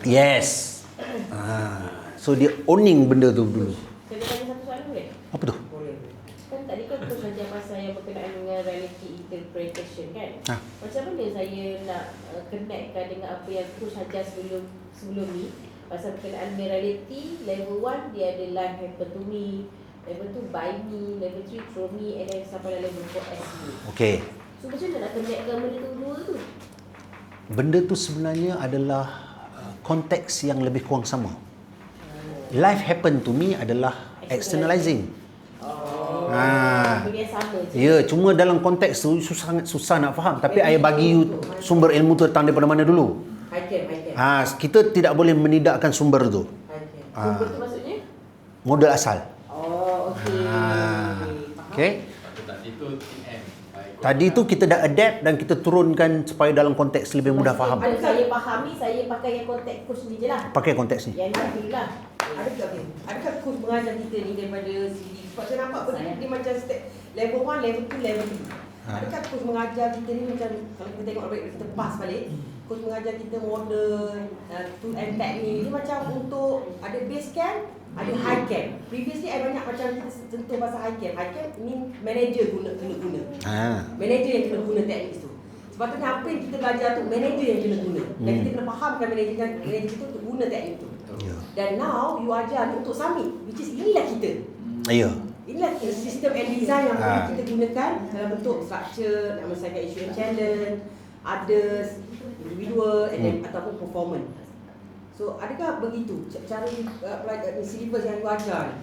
Yes. So dia owning benda tu dulu. Saya nak tanya satu soalan boleh? Apa tu? Kan tadi kan tu saja pasal yang berkenaan dengan reality interpretation kan. Macam mana saya nak connectkan dengan apa yang terus saja sebelum ni, pasal berkenaan dengan reality. Level 1 dia ada life happen to me, level 2 by me, level 3 through me, and then sampai level 4 as me. Okay. So macam mana nak connectkan benda tu dua tu? Benda tu sebenarnya adalah konteks yang lebih kurang sama. Life happen to me adalah externalizing. Benda yang sama je. Ya, cuma dalam konteks tu sangat susah nak faham. Tapi I bagi you sumber ilmu tu datang daripada mana dulu. Kita tidak boleh menidakkan sumber tu. Sumber tu maksudnya? Model asal. Okay. Tadi tu kita dah adapt dan kita turunkan supaya dalam konteks lebih mudah faham. Ada saya fahami, saya pakai yang konteks course ni je lah. Pakai konteks ni. Yang ni lah. Adakah course mengajar kita ni daripada sini? Sebab saya nampak dia macam step level 1, level 2, level 3. Adakah course mengajar kita ni macam, kalau kita tengok kita pass balik, course mengajar kita modern, tool and technique, dia macam untuk ada base camp, ada high camp. Previously I banyak macam kita sentuh pasal high camp. High camp ni manager kena guna. Manager yang kena guna teknik tu. Sepatutnya apa yang kita belajar tu manager yang kena guna. Dan kita kena fahamkan manager kita untuk guna teknik tu. Dan now you ajar untuk summit, which is inilah kita. Inilah sistem and design yang boleh kita gunakan dalam bentuk structure, nak menyelesaikan isu and challenge, others, individual, and then ataupun performance. So adakah begitu cara syllabus yang you ajar ni?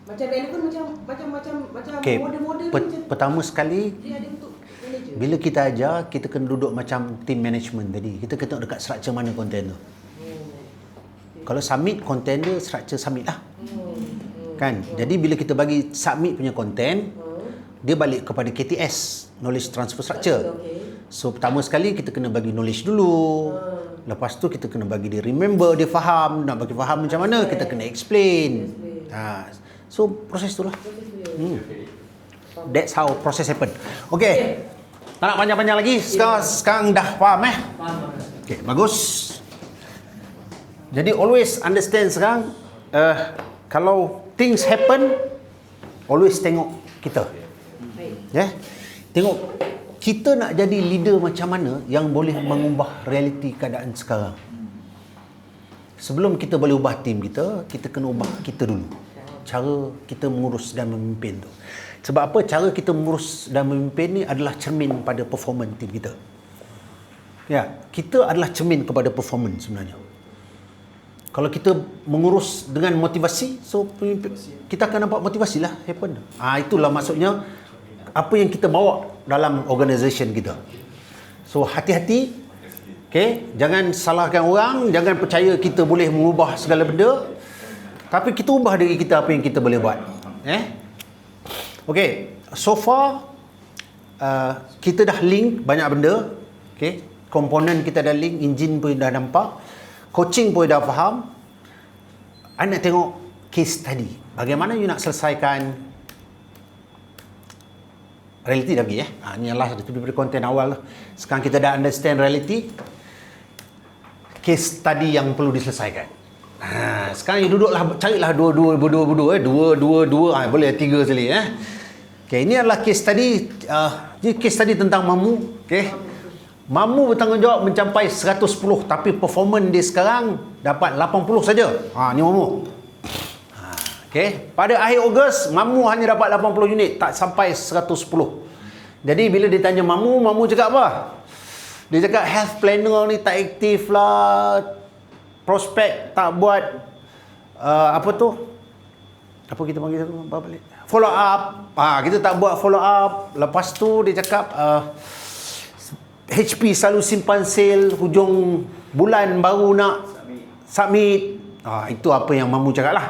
Macam relevan macam Okay. model-model Pertama sekali, dia ada untuk manager. bila kita ajar, kita kena duduk macam team management tadi. Kita kena tengok dekat structure mana konten tu. Kalau submit konten dia, structure submit lah. Kan? Jadi bila kita bagi submit punya konten, dia balik kepada KTS, Knowledge Transfer Structure. So pertama sekali kita kena bagi knowledge dulu. Lepas tu kita kena bagi dia remember, dia faham. Nak bagi faham macam mana, kita kena explain. So proses tu lah. That's how process happen. Okay. Tak nak panjang-panjang lagi. Sekarang dah faham Okay, bagus. Jadi always understand sekarang, kalau things happen, always tengok kita. Tengok kita nak jadi leader macam mana yang boleh mengubah realiti keadaan sekarang. Sebelum kita boleh ubah tim kita, kita kena ubah kita dulu. Cara kita mengurus dan memimpin tu. Sebab apa? Cara kita mengurus dan memimpin ni adalah cermin pada performance tim kita. Kita adalah cermin kepada performance sebenarnya. Kalau kita mengurus dengan motivasi, so kita akan nampak motivasi lah happen. Itulah maksudnya apa yang kita bawa dalam organisation kita. So hati-hati, jangan salahkan orang, jangan percaya kita boleh mengubah segala benda, tapi kita ubah diri kita apa yang kita boleh buat. So far kita dah link banyak benda. Komponen kita dah link, engine pun dah nampak, coaching pun dah faham. I nak tengok case study. Bagaimana you nak selesaikan reality dah pergi Ni adalah daripada konten awal. Sekarang kita dah understand reality. Case study yang perlu diselesaikan. Sekarang you duduklah, carilah dua. Boleh tiga sekali ini adalah case study. Ini case study tentang Mamu. Mamu bertanggungjawab mencapai 110, tapi performance dia sekarang dapat 80 saja. Ni Mamu. Pada akhir Ogos, Mamu hanya dapat 80 unit, tak sampai 110. Jadi bila ditanya Mamu cakap apa? Dia cakap health planner ni tak aktif lah, prospek tak buat apa kita panggil balik, follow up. Kita tak buat follow up. Lepas tu dia cakap HP selalu simpan sale, hujung bulan baru nak submit. Itu apa yang Mamu cakap lah.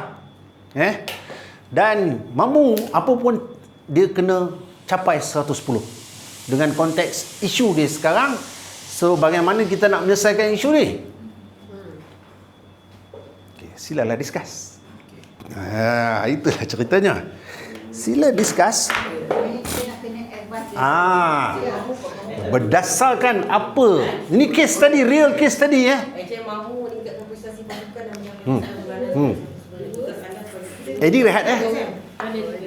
Dan Mamu apa pun dia kena capai 110 dengan konteks isu dia sekarang. So bagaimana kita nak menyelesaikan isu ni? Silalah discuss. Itulah ceritanya. Sila discuss. Berdasarkan apa? Ini case study, real case study ya. Macam mahu meningkatkan prestasi pasukan dan Eddie rehat Ada juga.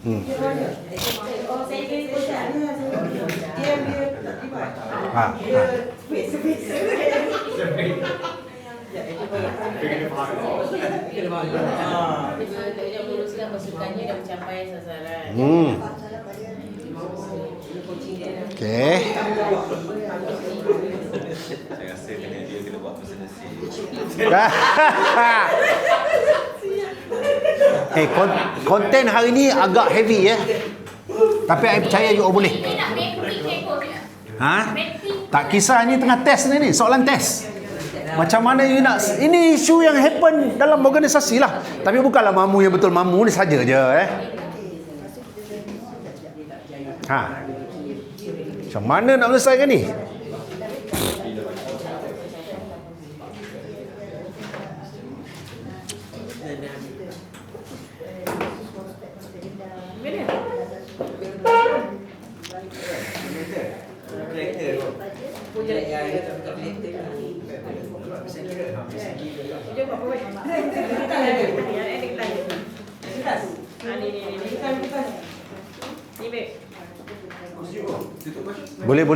Oh, saya kira dia tak terlibat. Ha. Dia meluruskan pasukannya dan mencapai sasaran. Okey. Saya rasa dia kena buat presentasi. Konten hari ni agak heavy ya. Tapi saya percaya you all boleh. Ini nak mapping ekosnya. Ha? Tak kisah ni tengah test ni, soalan test. Macam mana you nak, ini isu yang happen dalam organisasi lah. Tapi bukanlah mamu yang betul mamu ni saja je Ha. Macam mana nak selesaikan ni? Boleh.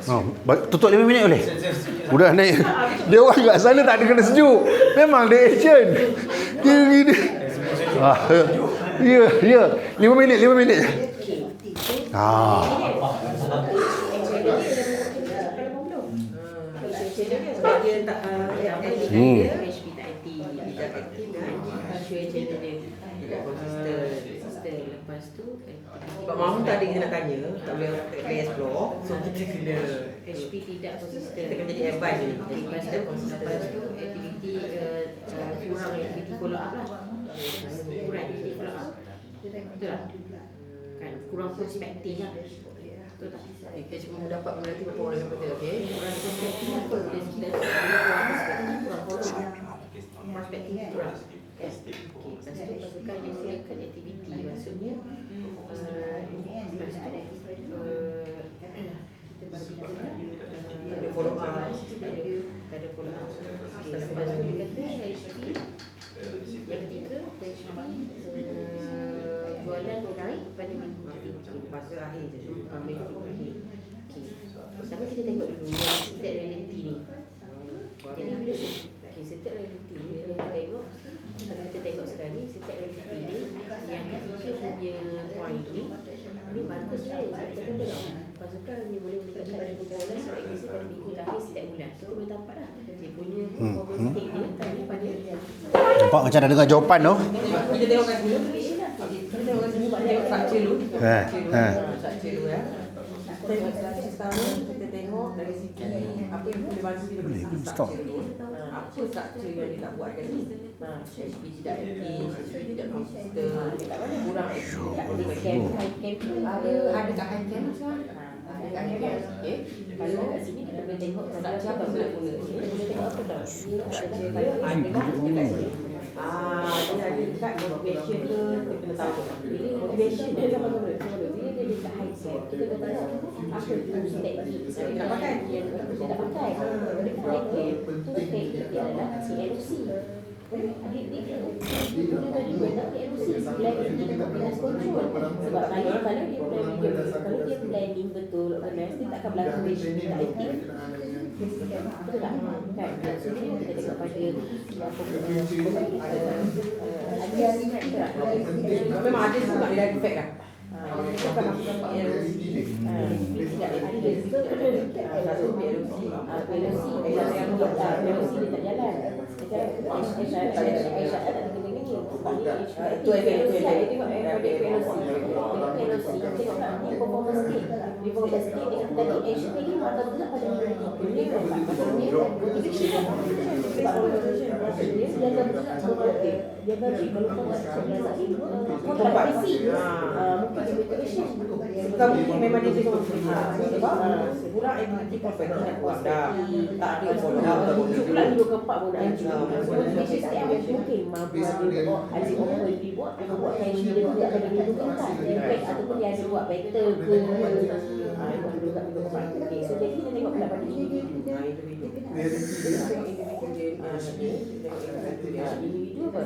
Oh, tutup 5 minit boleh? Udah naik. Dia orang kat sana tak ada kena sejuk. Memang dia action. Dia. Ya. 5 minit. Dia tak HP tak aktif. Tidak aktif lepas tu sebab mahu tak ada kita nak tanya, tak boleh explore. So kita kena HP tidak konsisten. kita kena jadi advice ni. Lepas tu aktiviti kurang aktiviti follow up lah. Kurang aktiviti follow up. Betul tak? Kan kurang perspektif lah. Betul tak? Kita cuma dapat berarti berapa orang yang betul, okey? Kurang perspektif apa? Dia kurang perspektif, kurang follow up. Perspektif kurang. Lepas tu pasukan dia mulakan aktiviti. Maksudnya Ada follow up. ada follow up. Lepas tu dia kata HP yang ketiga jualan naik pada minggu Masa akhir je. minggu akhir. Pertama kita tengok dulu yang state reality ni. Jadi bila state reality ni kita tengok, kalau kita tengok sekarang ni state reality ni yang kita punya point ni bagus lah. Kita kata pasukan ni boleh meningkatkan performance secara agresif pada minggu terakhir setiap bulan. Kita boleh dapat lah dia punya performance state dia tadi pada Nampak macam dah dengar jawapan tu. Kita tengok kat sini. Kita tengok kat sini, tengok structure dulu. Structure dulu ya. Tengok structure sekarang, kita tengok dari segi apa yang boleh bantu kita bagi structure dulu. Apa structure yang dia nak buat kat sini? HP tidak aktif, HP tidak konsisten, kurang aktif. Ada kat high camp sekarang? Ada kat high camp, okey. kalau kat sini kita boleh tengok Structure apa boleh guna? kita boleh tengok apa tau. Dia Dia ada dekat motivation ke, kita kena tahu. bila motivation dia sama boleh. Bila dia dekat high camp, kita kena tahu apa tu teknik Kita nak pakai. yang kita tak pakai. Dekat high camp, tu teknik dia adalah CLC. Dia gunakan juga tak LOC Liability Maintenance Control. Sebab kalau dia planning betul organize, dia takkan berlaku tak aktif. Betul tak? Kan? So dia kita tengok pada Memang ada juga dia ada efek kan? kita akan masukkan Pak LOC. Tidak ada satu LOC dia tak jalan. Esyarat tak ada kena-kena. Itu efek. Dia tengok pada PLOC. Tengok tak ni performance state. Performance state dia kata tadi action tadi atau tidak pada minggu Ini kan maksudnya motivation lah. Sebab motivation maksudnya dia akan bermotiv. Dia akan kalau kau tak sebelah saya, kau tak dapat isi. Mungkin dia motivation. Bukan mungkin memang dia tengok sebab kurang aktiviti perspektif nak buat dah. Tak ada Muncul pula minggu keempat pun nak hancur. So motivation setiap mungkin mampu ada ada orang yang buat kain dia juga pada minggu keempat. Impact ataupun dia ada buat better ke. Ikut dulu kat minggu keempat. Okay, so jadi kita tengok pada individu. Individu apa?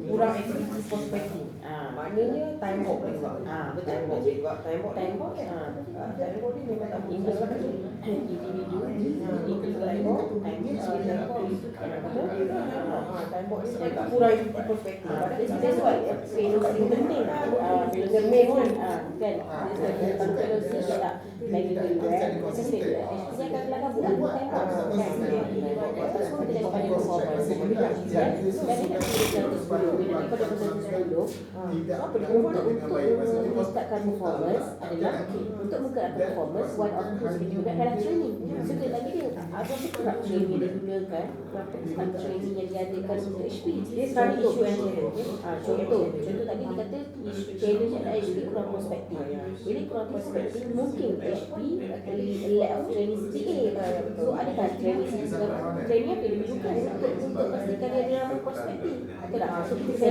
kurang aktiviti perspektif. Maknanya time box juga. Betul. Time box juga. Time box Time box time box ni memang tak boleh. individu time box Time box ni kurang aktiviti perspektif. that's why filosofi penting filosofi pun kan kalau filosofi tak lagi filosofi dia akan belakang buat time box kan lepas tu kita tengok pada performance dan dia nak pilih 110 bila dia pada 110 apa dia untuk meningkatkan performance adalah untuk meningkatkan performance one of the tools kita gunakan adalah training. So dia lagi dia apa kerap training dia gunakan berapa training yang diadakan untuk HP Dia sekarang isu yang contoh tadi dia kata challenge adalah HP kurang perspektif. Bila kurang perspektif mungkin HP akan lack of training CTA. So adakah training CTA training apa dia dibutuhkan untuk pastikan dia ada perspektif. Betul tak? So kita